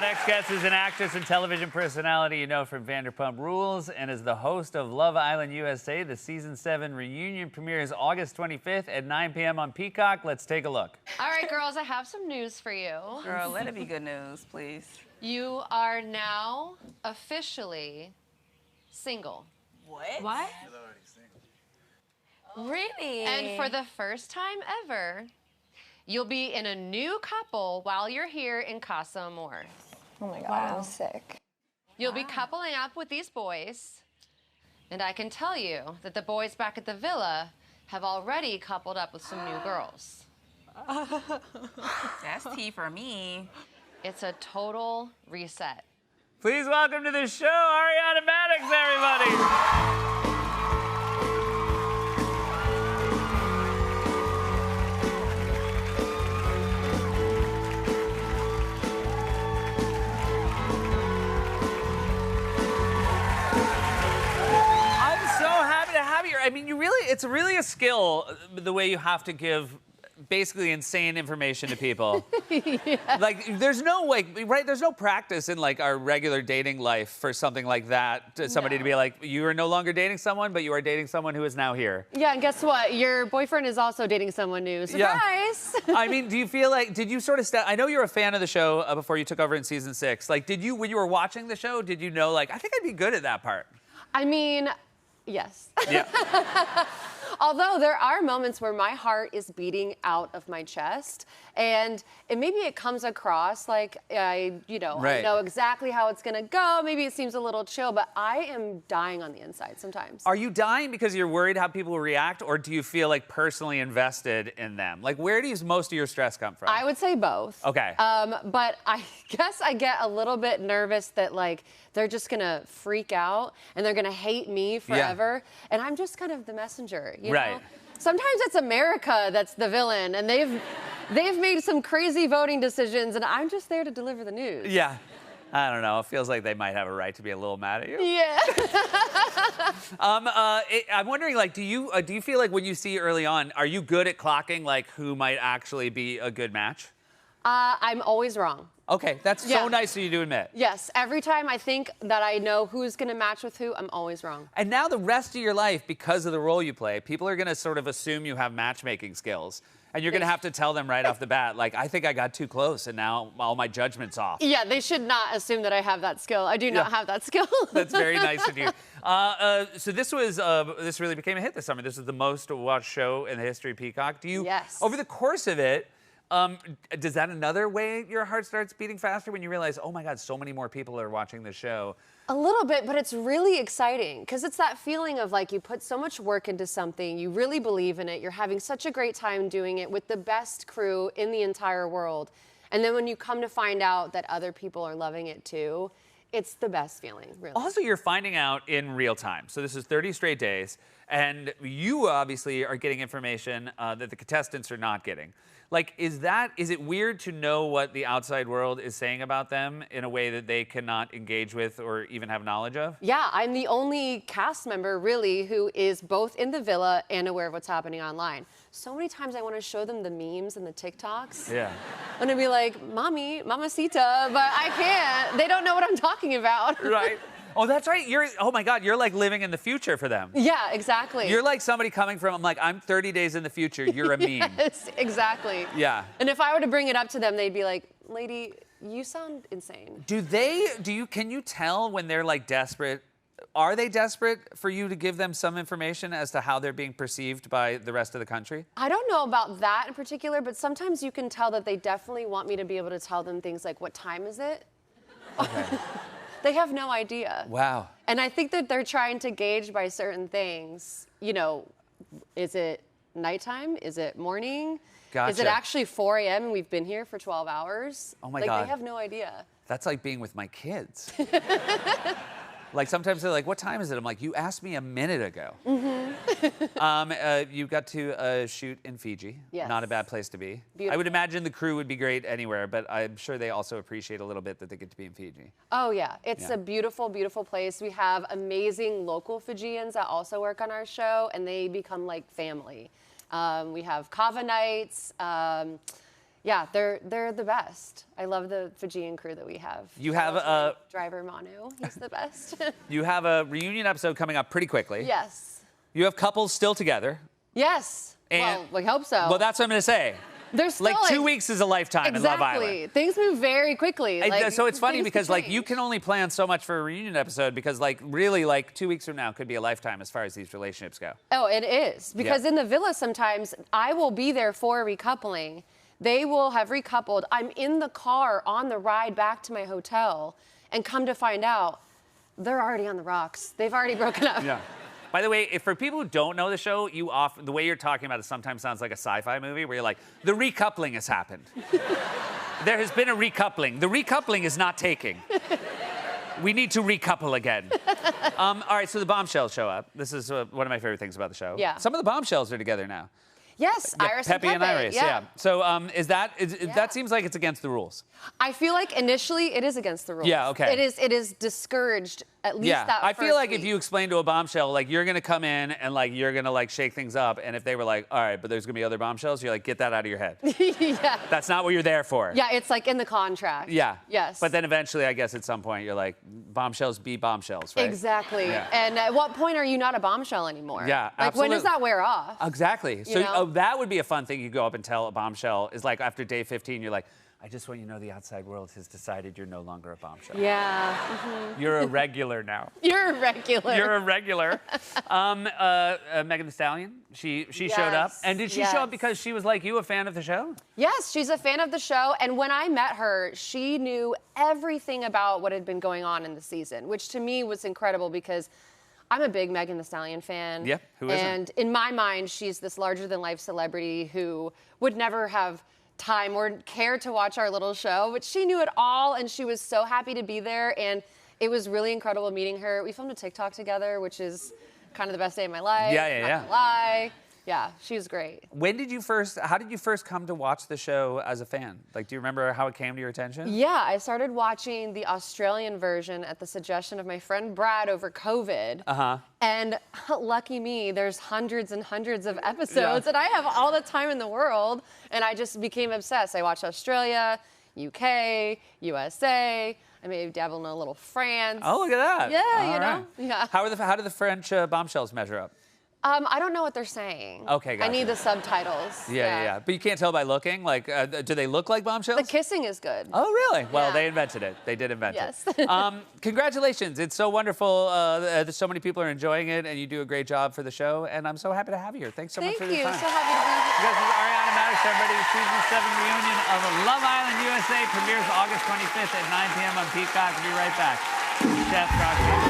Our next guest is an actress and television personality you know from Vanderpump Rules and is the host of Love Island USA. The season 7 reunion premieres August 25th at 9 p.m. on Peacock. Let's take a look. All right, girls, I have some news for you. Girl, let it be good news, please. You are now officially single. What? What? Really? And for the first time ever, you'll be in a new couple while you're here in Casa Amor. Oh my God, I'm sick. You'll be coupling up with these boys, and I can tell you that the boys back at the villa have already coupled up with some new girls. That's tea for me. It's a total reset. Please welcome to the show, Ariana Madix, everybody. I mean, it's really a skill, the way you have to give basically insane information to people. Yeah. Like, there's no, right, there's no practice in, our regular dating life for something like that. Somebody to be like, you are no longer dating someone, but you are dating someone who is now here. Yeah, and guess what? Your boyfriend is also dating someone new. Surprise! Yeah. I mean, do you feel like, did you sort of, I know you're a fan of the show before you took over in season 6. Like, when you were watching the show, did you know, I think I'd be good at that part? I mean, yes. Yeah. Although there are moments where my heart is beating out of my chest, and maybe it comes across like I know exactly how it's gonna go. Maybe it seems a little chill, but I am dying on the inside sometimes. Are you dying because you're worried how people will react, or do you feel personally invested in them? Where does most of your stress come from? I would say both. Okay. But I guess I get a little bit nervous that they're just gonna freak out and they're gonna hate me forever, and I'm just kind of the messenger. You know? Sometimes it's America that's the villain, and they've made some crazy voting decisions, and I'm just there to deliver the news. Yeah. I don't know. It feels like they might have a right to be a little mad at you. Yeah. I'm wondering, do you feel like when you see early on, are you good at clocking who might actually be a good match? I'm always wrong. Okay, that's so nice of you to admit. Yes, every time I think that I know who's going to match with who, I'm always wrong. And now the rest of your life, because of the role you play, people are going to sort of assume you have matchmaking skills. And you're going to have to tell them right off the bat, I think I got too close, and now all my judgment's off. Yeah, they should not assume that I have that skill. I do not have that skill. That's very nice of you. So this really became a hit this summer. This is the most watched show in the history of Peacock. Yes. Over the course of it, does that another way your heart starts beating faster when you realize, oh my God, so many more people are watching the show? A little bit, but it's really exciting because it's that feeling of you put so much work into something, you really believe in it, you're having such a great time doing it with the best crew in the entire world. And then when you come to find out that other people are loving it too, it's the best feeling, really. Also, you're finding out in real time. So this is 30 straight days, and you obviously are getting information that the contestants are not getting. Is it weird to know what the outside world is saying about them in a way that they cannot engage with or even have knowledge of? Yeah, I'm the only cast member, really, who is both in the villa and aware of what's happening online. So many times I want to show them the memes and the TikToks. Yeah. I'm going to be like, Mommy, Mamacita, but I can't. They don't know what I'm talking about. Right. Oh, that's right. Oh my God, you're living in the future for them. Yeah, exactly. You're somebody coming from, I'm 30 days in the future, you're a meme. Yes, exactly. Yeah. And if I were to bring it up to them, they'd be like, lady, you sound insane. Can you tell when they're desperate? Are they desperate for you to give them some information as to how they're being perceived by the rest of the country? I don't know about that in particular, but sometimes you can tell that they definitely want me to be able to tell them things like, what time is it? Okay. They have no idea. Wow. And I think that they're trying to gauge by certain things. Is it nighttime? Is it morning? Gotcha. Is it actually 4 a.m. and we've been here for 12 hours? Oh my God. They have no idea. That's like being with my kids. Sometimes they're like, what time is it? I'm like, you asked me a minute ago. Mm-hmm. You got to shoot in Fiji. Yes. Not a bad place to be. Beautiful. I would imagine the crew would be great anywhere, but I'm sure they also appreciate a little bit that they get to be in Fiji. Oh, yeah. It's a beautiful, beautiful place. We have amazing local Fijians that also work on our show, and they become like family. We have kava nights. Yeah, they're the best. I love the Fijian crew that we have. You have Shout out a to my driver Manu. He's the best. you have a reunion episode coming up pretty quickly. Yes. You have couples still together. Yes. And- well, we hope so. Well, that's what I'm gonna say. There's still Like 2 weeks is a lifetime in Love Island. Exactly. Things move very quickly. So it's funny things because can like you change. can only plan so much for a reunion episode because like really like 2 weeks from now could be a lifetime as far as these relationships go. Oh, it is. Because Yeah. in the villa sometimes I will be there for recoupling. They will have recoupled. I'm in the car on the ride back to my hotel and come to find out they're already on the rocks. They've already broken up. Yeah. By the way, if for people who don't know the show, the way you're talking about it sometimes sounds like a sci-fi movie where you're like, the recoupling has happened. There has been a recoupling. The recoupling is not taking. We need to recouple again. All right, so the bombshells show up. This is one of my favorite things about the show. Yeah. Some of the bombshells are together now. Yes, Yeah, Iris Pepe and Iris, yeah. So that seems like it's against the rules. I feel like initially it is against the rules. Yeah, okay. It is discouraged at least Yeah, that I feel first like if week. you explain to a bombshell, like you're gonna come in and like you're gonna like shake things up, and if they were like, all right, but there's gonna be other bombshells, you're like, get that out of your head. yeah. That's not what you're there for. Yeah, it's like in the contract. Yeah. Yes. But then eventually, I guess at some point, you're like, bombshells be bombshells, right? Exactly. Yeah. And at what point are you not a bombshell anymore? Yeah, Like when does absolutely. that wear off? Exactly. So know? that would be a fun thing. You go up and tell a bombshell is like after day 15, you're like, I just want you to know the outside world has decided you're no longer a bombshell. Yeah. You're a regular now. You're a regular. You're a regular. Megan Thee Stallion, she showed up. Yes, And did she show up yes. because she was like you, a fan of the show? Yes, she's a fan of the show. And when I met her, she knew everything about what had been going on in the season, which to me was incredible because I'm a big Megan Thee Stallion fan. Yep, who isn't? And in my mind, she's this larger-than-life celebrity who would never have time or care to watch our little show, but she knew it all, and she was so happy to be there. And it was really incredible meeting her. We filmed a TikTok together, which is kind of the best day of my life. Yeah. Not gonna lie. Yeah, she was great. How did you first come to watch the show as a fan? Like, do you remember how it came to your attention? Yeah, I started watching the Australian version at the suggestion of my friend Brad over COVID. Uh-huh. And lucky me, there's hundreds and hundreds of episodes, and I have all the time in the world, and I just became obsessed. I watched Australia, UK, USA. I maybe dabbled in a little France. Oh, look at that. Yeah, All you know? right. Yeah. How do the French bombshells measure up? I don't know what they're saying. Okay, I gotcha. need the subtitles. Yeah. But you can't tell by looking. Like, do they look like bombshells? The kissing is good. Oh, really? Well, Yeah. they invented it. They did invent Yes. it. Congratulations. It's so wonderful that so many people are enjoying it, and you do a great job for the show. And I'm so happy to have you here. Thanks so much Thank for the you. time. So happy to be here. This is Ariana Madix, everybody. Season 7 reunion of Love Island USA premieres August 25th at 9 p.m. on Peacock. We'll be right back. Chef Roxanne.